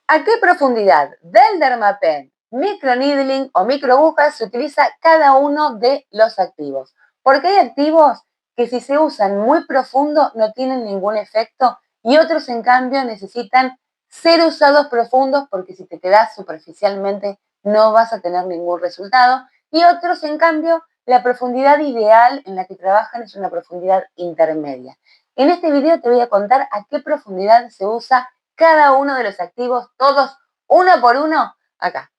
¿A qué profundidad del Dermapen, microneedling o microagujas se utiliza cada uno de los activos? Porque hay activos que si se usan muy profundo no tienen ningún efecto y otros en cambio necesitan ser usados profundos porque si te quedas superficialmente no vas a tener ningún resultado y otros en cambio la profundidad ideal en la que trabajan es una profundidad intermedia. En este video te voy a contar a qué profundidad se usa cada uno de los activos, todos uno por uno, acá.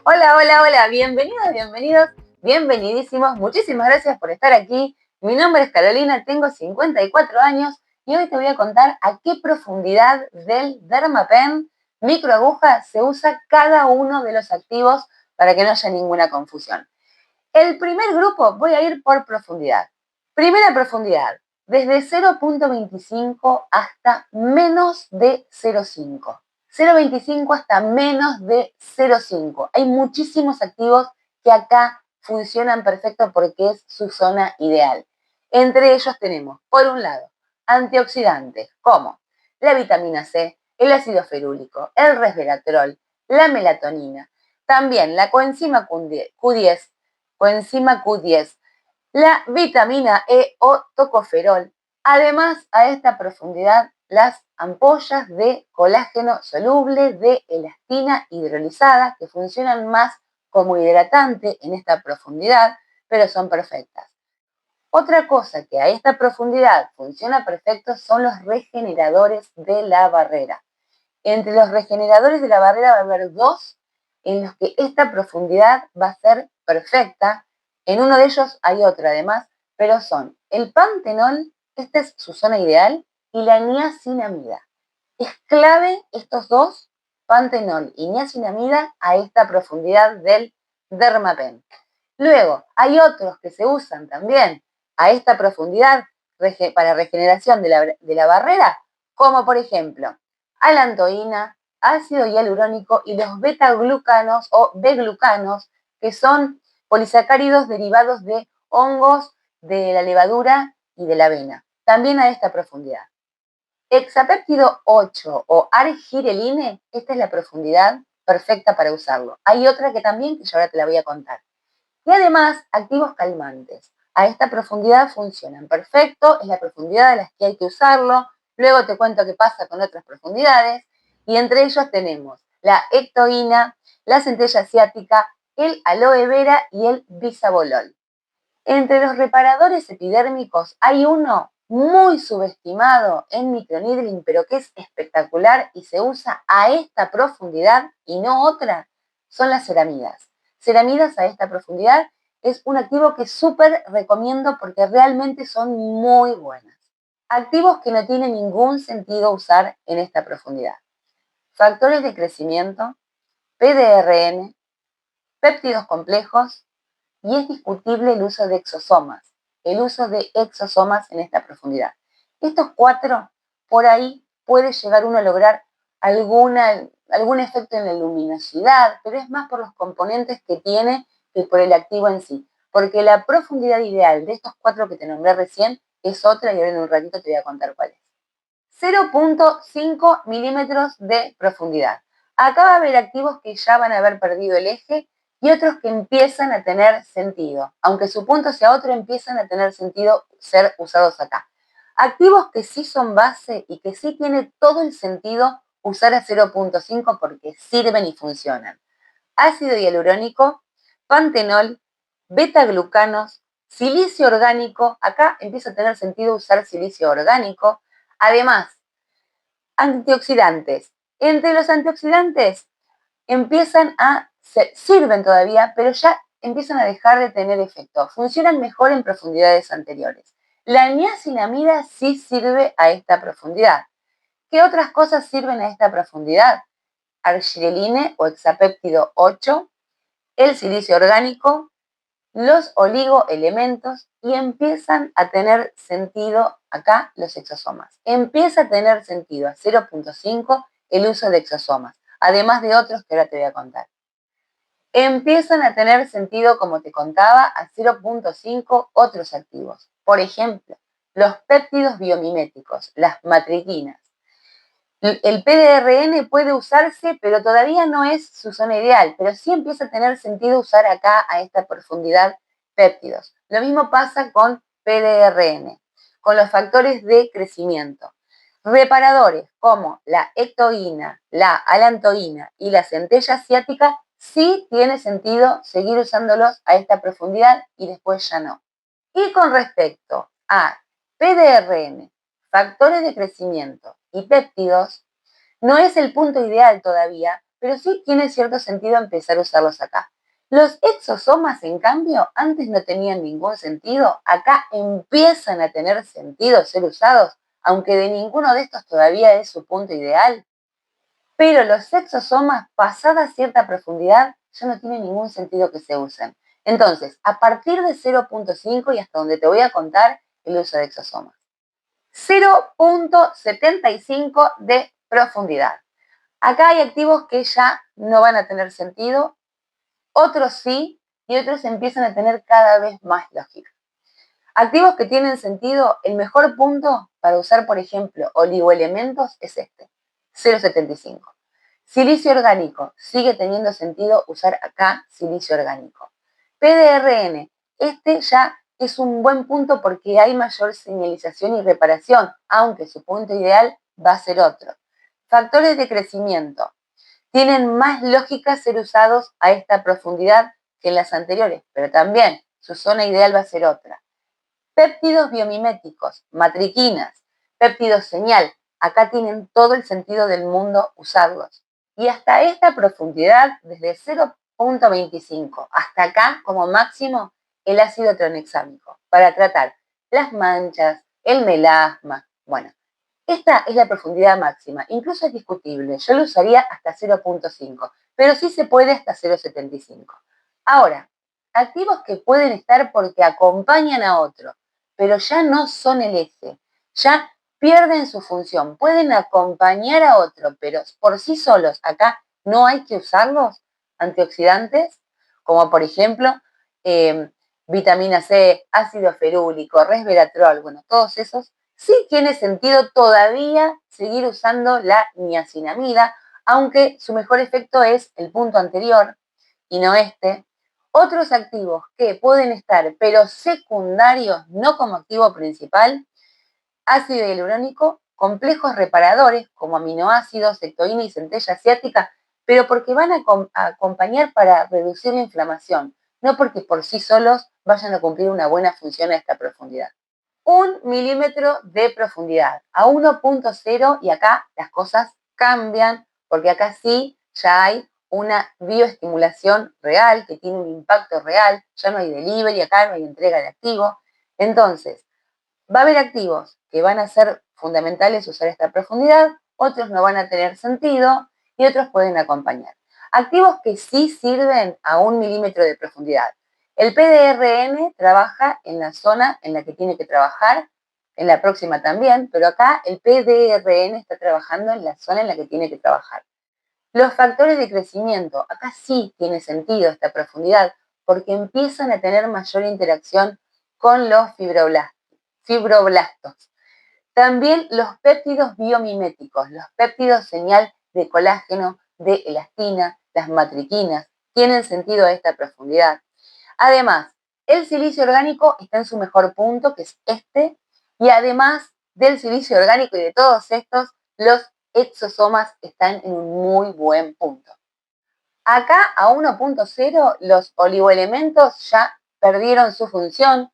Hola, hola, hola, bienvenidos, bienvenidos, bienvenidísimos. Muchísimas gracias por estar aquí. Mi nombre es Carolina, tengo 54 años y hoy te voy a contar a qué profundidad del Dermapen microaguja se usa cada uno de los activos para que no haya ninguna confusión. El primer grupo voy a ir por profundidad. Primera profundidad, desde 0.25 hasta menos de 0.5. 0.25 hasta menos de 0.5. Hay muchísimos activos que acá funcionan perfecto porque es su zona ideal. Entre ellos tenemos, por un lado, antioxidantes como la vitamina C, el ácido ferúlico, el resveratrol, la melatonina, también la coenzima Q10, coenzima Q10, la vitamina E o tocoferol. Además, a esta profundidad, las ampollas de colágeno soluble de elastina hidrolizada, que funcionan más como hidratante en esta profundidad, pero son perfectas. Otra cosa que a esta profundidad funciona perfecto son los regeneradores de la barrera. Entre los regeneradores de la barrera va a haber dos en los que esta profundidad va a ser perfecta. En uno de ellos hay otro además, pero son el pantenol, esta es su zona ideal, y la niacinamida. Es clave estos dos, pantenol y niacinamida, a esta profundidad del Dermapen. Luego, hay otros que se usan también a esta profundidad para regeneración de la barrera, como por ejemplo alantoína, ácido hialurónico y los beta-glucanos o B-glucanos, que son polisacáridos derivados de hongos de la levadura y de la avena, también a esta profundidad. Hexapéptido 8 o argireline, esta es la profundidad perfecta para usarlo. Hay otra que también, que yo ahora te la voy a contar. Y además, activos calmantes. A esta profundidad funcionan perfecto, es la profundidad a la que hay que usarlo. Luego te cuento qué pasa con otras profundidades. Y entre ellos tenemos la ectoína, la centella asiática, el aloe vera y el bisabolol. Entre los reparadores epidérmicos hay uno muy subestimado en microneedling, pero que es espectacular y se usa a esta profundidad y no otra, son las ceramidas. Ceramidas a esta profundidad es un activo que súper recomiendo porque realmente son muy buenas. Activos que no tiene ningún sentido usar en esta profundidad. Factores de crecimiento, PDRN, péptidos complejos, y es discutible el uso de exosomas, en esta profundidad. Estos cuatro, por ahí puede llegar uno a lograr algún efecto en la luminosidad, pero es más por los componentes que tiene que por el activo en sí, porque la profundidad ideal de estos cuatro que te nombré recién es otra y ahora en un ratito te voy a contar cuál es. 0.5 milímetros de profundidad. Acá va a haber activos que ya van a haber perdido el eje y otros que empiezan a tener sentido. Aunque su punto sea otro, empiezan a tener sentido ser usados acá. Activos que sí son base y que sí tiene todo el sentido usar a 0.5 porque sirven y funcionan. Ácido hialurónico, pantenol, beta-glucanos, silicio orgánico. Acá empieza a tener sentido usar silicio orgánico. Además, antioxidantes. Entre los antioxidantes sirven todavía, pero ya empiezan a dejar de tener efecto. Funcionan mejor en profundidades anteriores. La niacinamida sí sirve a esta profundidad. ¿Qué otras cosas sirven a esta profundidad? Argireline o hexapéptido 8, el silicio orgánico, los oligoelementos y empiezan a tener sentido acá los exosomas. Empieza a tener sentido a 0.5 el uso de exosomas, además de otros que ahora te voy a contar. Empiezan a tener sentido, como te contaba, a 0.5 otros activos. Por ejemplo, los péptidos biomiméticos, las matriquinas. El PDRN puede usarse, pero todavía no es su zona ideal, pero sí empieza a tener sentido usar acá a esta profundidad péptidos. Lo mismo pasa con PDRN, con los factores de crecimiento. Reparadores como la ectoína, la alantoína y la centella asiática sí tiene sentido seguir usándolos a esta profundidad y después ya no. Y con respecto a PDRN, factores de crecimiento y péptidos, no es el punto ideal todavía, pero sí tiene cierto sentido empezar a usarlos acá. Los exosomas, en cambio, antes no tenían ningún sentido, acá empiezan a tener sentido ser usados, aunque de ninguno de estos todavía es su punto ideal. Pero los exosomas, pasada cierta profundidad, ya no tiene ningún sentido que se usen. Entonces, a partir de 0.5 y hasta donde te voy a contar el uso de exosomas. 0.75 de profundidad. Acá hay activos que ya no van a tener sentido, otros sí, y otros empiezan a tener cada vez más lógica. Activos que tienen sentido, el mejor punto para usar, por ejemplo, oligoelementos es este, 0.75. Silicio orgánico, sigue teniendo sentido usar acá silicio orgánico. PDRN, este ya es un buen punto porque hay mayor señalización y reparación, aunque su punto ideal va a ser otro. Factores de crecimiento, tienen más lógica ser usados a esta profundidad que en las anteriores, pero también su zona ideal va a ser otra. Péptidos biomiméticos, matriquinas, péptidos señal, acá tienen todo el sentido del mundo usarlos. Y hasta esta profundidad, desde 0.25 hasta acá, como máximo, el ácido tranexámico, para tratar las manchas, el melasma. Bueno, esta es la profundidad máxima, incluso es discutible, yo lo usaría hasta 0.5, pero sí se puede hasta 0.75. Ahora, activos que pueden estar porque acompañan a otro, pero ya no son el eje, ya pierden su función, pueden acompañar a otro, pero por sí solos, acá no hay que usarlos, antioxidantes, como por ejemplo vitamina C, ácido ferúlico, resveratrol, bueno, todos esos, sí tiene sentido todavía seguir usando la niacinamida, aunque su mejor efecto es el punto anterior y no este. Otros activos que pueden estar, pero secundarios, no como activo principal, ácido hialurónico, complejos reparadores como aminoácidos, ectoína y centella asiática, pero porque van a acompañar para reducir la inflamación, no porque por sí solos vayan a cumplir una buena función a esta profundidad. 1 milímetro de profundidad a 1.0 y acá las cosas cambian porque acá sí ya hay una bioestimulación real que tiene un impacto real, ya no hay delivery, acá no hay entrega de activo. Entonces, va a haber activos que van a ser fundamentales usar esta profundidad, otros no van a tener sentido y otros pueden acompañar. Activos que sí sirven a 1 milímetro de profundidad. El PDRN trabaja en la zona en la que tiene que trabajar, en la próxima también, pero acá el PDRN está trabajando en la zona en la que tiene que trabajar. Los factores de crecimiento, acá sí tiene sentido esta profundidad porque empiezan a tener mayor interacción con los fibroblastos. También los péptidos biomiméticos, los péptidos señal de colágeno, de elastina, las matriquinas, tienen sentido a esta profundidad. Además, el silicio orgánico está en su mejor punto, que es este, y además del silicio orgánico y de todos estos, los exosomas están en un muy buen punto. Acá a 1.0 los oligoelementos ya perdieron su función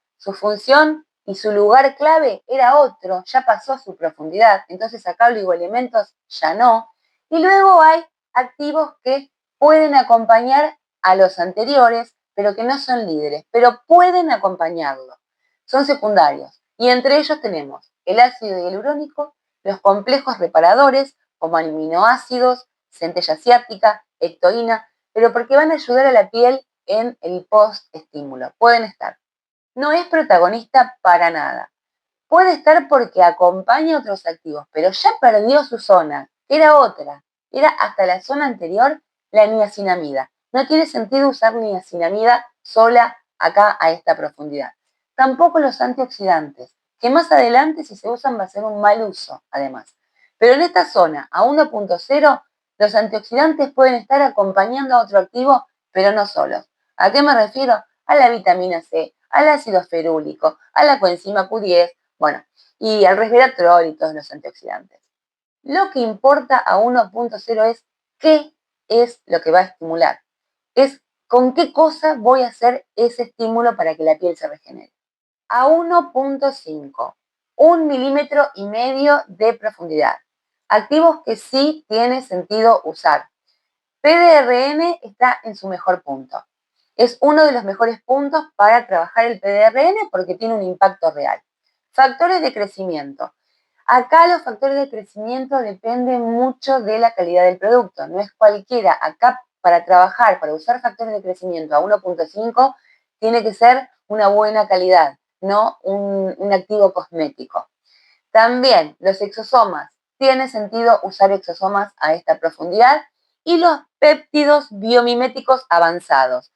y su lugar clave era otro, ya pasó a su profundidad, entonces acá oligoelementos ya no. Y luego hay activos que pueden acompañar a los anteriores, pero que no son líderes, pero pueden acompañarlo. Son secundarios. Y entre ellos tenemos el ácido hialurónico, los complejos reparadores, como aminoácidos, centella asiática, ectoína, pero porque van a ayudar a la piel en el post-estímulo. Pueden estar. No es protagonista para nada. Puede estar porque acompaña a otros activos, pero ya perdió su zona, era otra. Era hasta la zona anterior la niacinamida. No tiene sentido usar niacinamida sola acá a esta profundidad. Tampoco los antioxidantes, que más adelante si se usan va a ser un mal uso, además. Pero en esta zona, a 1.0, los antioxidantes pueden estar acompañando a otro activo, pero no solos. ¿A qué me refiero? A la vitamina C, al ácido ferúlico, a la coenzima Q10, bueno, y al resveratrol y todos los antioxidantes. Lo que importa a 1.0 es qué es lo que va a estimular. Es con qué cosa voy a hacer ese estímulo para que la piel se regenere. A 1.5, 1,5 milímetros de profundidad. Activos que sí tiene sentido usar. PDRN está en su mejor punto. Es uno de los mejores puntos para trabajar el PDRN porque tiene un impacto real. Factores de crecimiento. Acá los factores de crecimiento dependen mucho de la calidad del producto. No es cualquiera. Acá para trabajar, para usar factores de crecimiento a 1.5, tiene que ser una buena calidad, no un activo cosmético. También los exosomas. Tiene sentido usar exosomas a esta profundidad. Y los péptidos biomiméticos avanzados.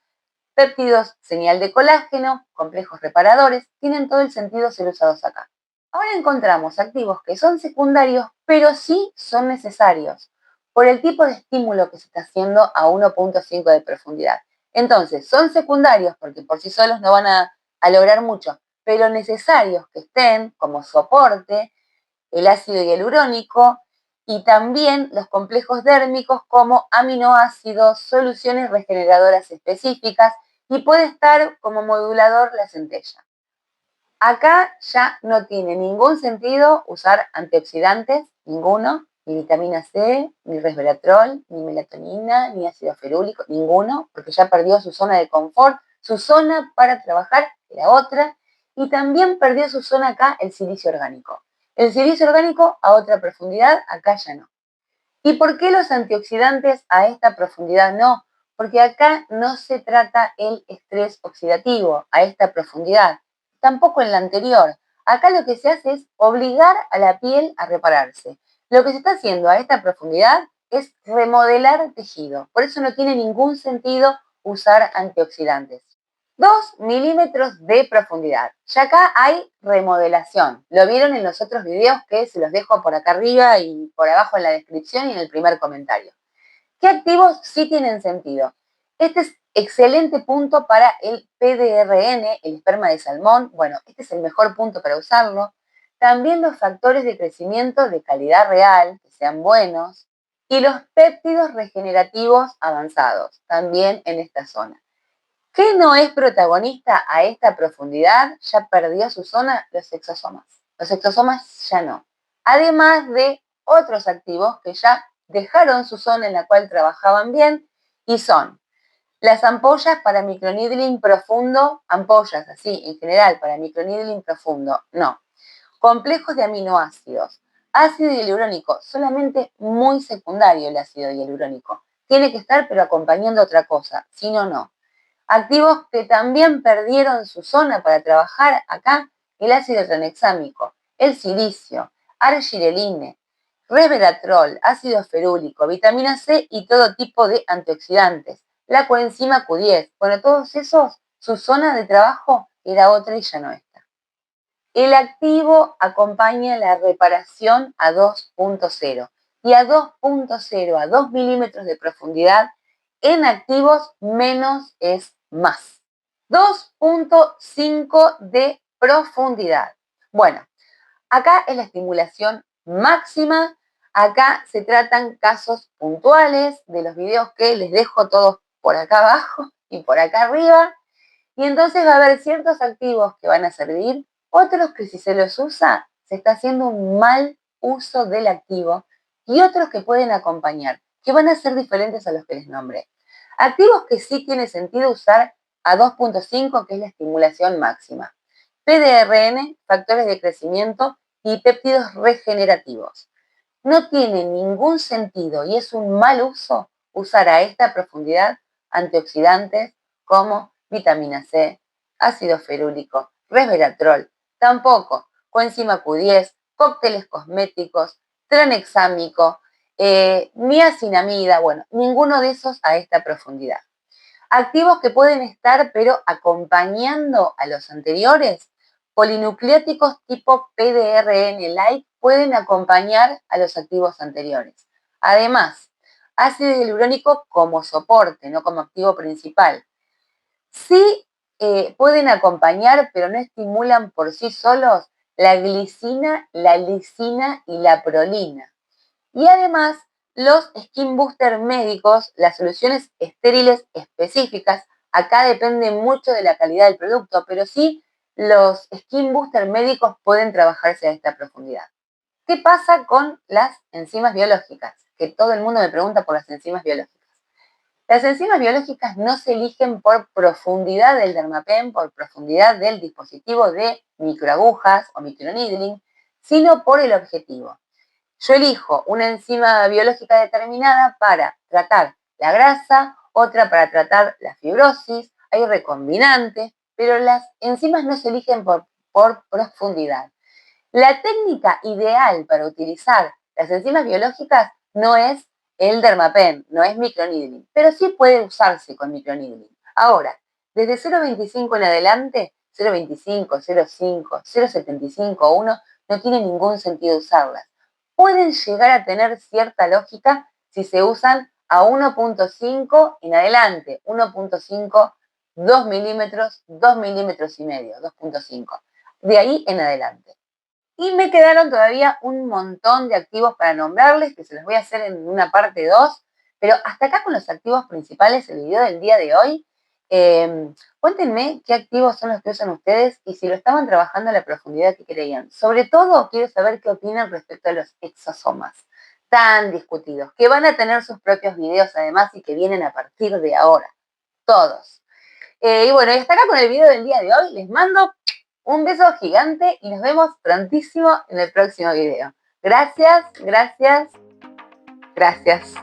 Péptidos señal de colágeno, complejos reparadores, tienen todo el sentido ser usados acá. Ahora encontramos activos que son secundarios, pero sí son necesarios por el tipo de estímulo que se está haciendo a 1.5 de profundidad. Entonces, son secundarios porque por sí solos no van a lograr mucho, pero necesarios que estén como soporte el ácido hialurónico y también los complejos dérmicos como aminoácidos, soluciones regeneradoras específicas y puede estar como modulador la centella. Acá ya no tiene ningún sentido usar antioxidantes, ninguno, ni vitamina C, ni resveratrol, ni melatonina, ni ácido ferúlico, ninguno, porque ya perdió su zona de confort, su zona para trabajar era otra, y también perdió su zona acá el silicio orgánico. El silicio orgánico a otra profundidad, acá ya no. ¿Y por qué los antioxidantes a esta profundidad no? Porque acá no se trata el estrés oxidativo a esta profundidad, tampoco en la anterior. Acá lo que se hace es obligar a la piel a repararse. Lo que se está haciendo a esta profundidad es remodelar tejido. Por eso no tiene ningún sentido usar antioxidantes. 2 milímetros de profundidad. Ya acá hay remodelación. Lo vieron en los otros videos que se los dejo por acá arriba y por abajo en la descripción y en el primer comentario. ¿Qué activos sí tienen sentido? Este es excelente punto para el PDRN, el esperma de salmón. Bueno, este es el mejor punto para usarlo. También los factores de crecimiento de calidad real, que sean buenos. Y los péptidos regenerativos avanzados, también en esta zona. ¿Qué no es protagonista a esta profundidad? Ya perdió su zona, los exosomas. Los exosomas ya no. Además de otros activos que ya dejaron su zona en la cual trabajaban bien y son las ampollas para microneedling profundo, ampollas así en general para microneedling profundo, no. Complejos de aminoácidos. Ácido hialurónico, solamente muy secundario el ácido hialurónico. Tiene que estar pero acompañando otra cosa, si no, no. Activos que también perdieron su zona para trabajar acá, el ácido tranexámico, el silicio, argireline, resveratrol, ácido ferúlico, vitamina C y todo tipo de antioxidantes, la coenzima Q10. Bueno, todos esos, su zona de trabajo era otra y ya no está. El activo acompaña la reparación a 2.0 y a 2.0, a 2 milímetros de profundidad, en activos menos es más. 2.5 de profundidad. Bueno, acá es la estimulación máxima. Acá se tratan casos puntuales de los videos que les dejo todos por acá abajo y por acá arriba. Y entonces va a haber ciertos activos que van a servir, otros que si se los usa, se está haciendo un mal uso del activo y otros que pueden acompañar, que van a ser diferentes a los que les nombré. Activos que sí tiene sentido usar a 2.5, que es la estimulación máxima. PDRN, factores de crecimiento y péptidos regenerativos. No tiene ningún sentido y es un mal uso usar a esta profundidad antioxidantes como vitamina C, ácido ferúlico, resveratrol, tampoco coenzima Q10, cócteles cosméticos, tranexámico, niacinamida, bueno, ninguno de esos a esta profundidad. Activos que pueden estar pero acompañando a los anteriores, polinucleóticos tipo PDRN-like pueden acompañar a los activos anteriores. Además, ácido hialurónico como soporte, no como activo principal. Sí pueden acompañar, pero no estimulan por sí solos la glicina, la lisina y la prolina. Y además, los skin booster médicos, las soluciones estériles específicas, acá depende mucho de la calidad del producto, pero sí los skin booster médicos pueden trabajarse a esta profundidad. ¿Qué pasa con las enzimas biológicas? Que todo el mundo me pregunta por las enzimas biológicas. Las enzimas biológicas no se eligen por profundidad del dermapen, por profundidad del dispositivo de microagujas o microneedling, sino por el objetivo. Yo elijo una enzima biológica determinada para tratar la grasa, otra para tratar la fibrosis, hay recombinantes, pero las enzimas no se eligen por profundidad. La técnica ideal para utilizar las enzimas biológicas no es el dermapen, no es microneedling, pero sí puede usarse con microneedling. Ahora, desde 0,25 en adelante, 0,25, 0,5, 0,75 o 1, no tiene ningún sentido usarlas. Pueden llegar a tener cierta lógica si se usan a 1,5 en adelante, 1,5, 2 milímetros, 2 milímetros y medio, 2,5. De ahí en adelante. Y me quedaron todavía un montón de activos para nombrarles, que se los voy a hacer en una parte 2, pero hasta acá con los activos principales el video del día de hoy. Cuéntenme qué activos son los que usan ustedes y si lo estaban trabajando a la profundidad que creían. Sobre todo, quiero saber qué opinan respecto a los exosomas tan discutidos, que van a tener sus propios videos además y que vienen a partir de ahora, todos. Y bueno, y hasta acá con el video del día de hoy. Les mando un beso gigante y nos vemos prontísimo en el próximo video. Gracias, gracias, gracias.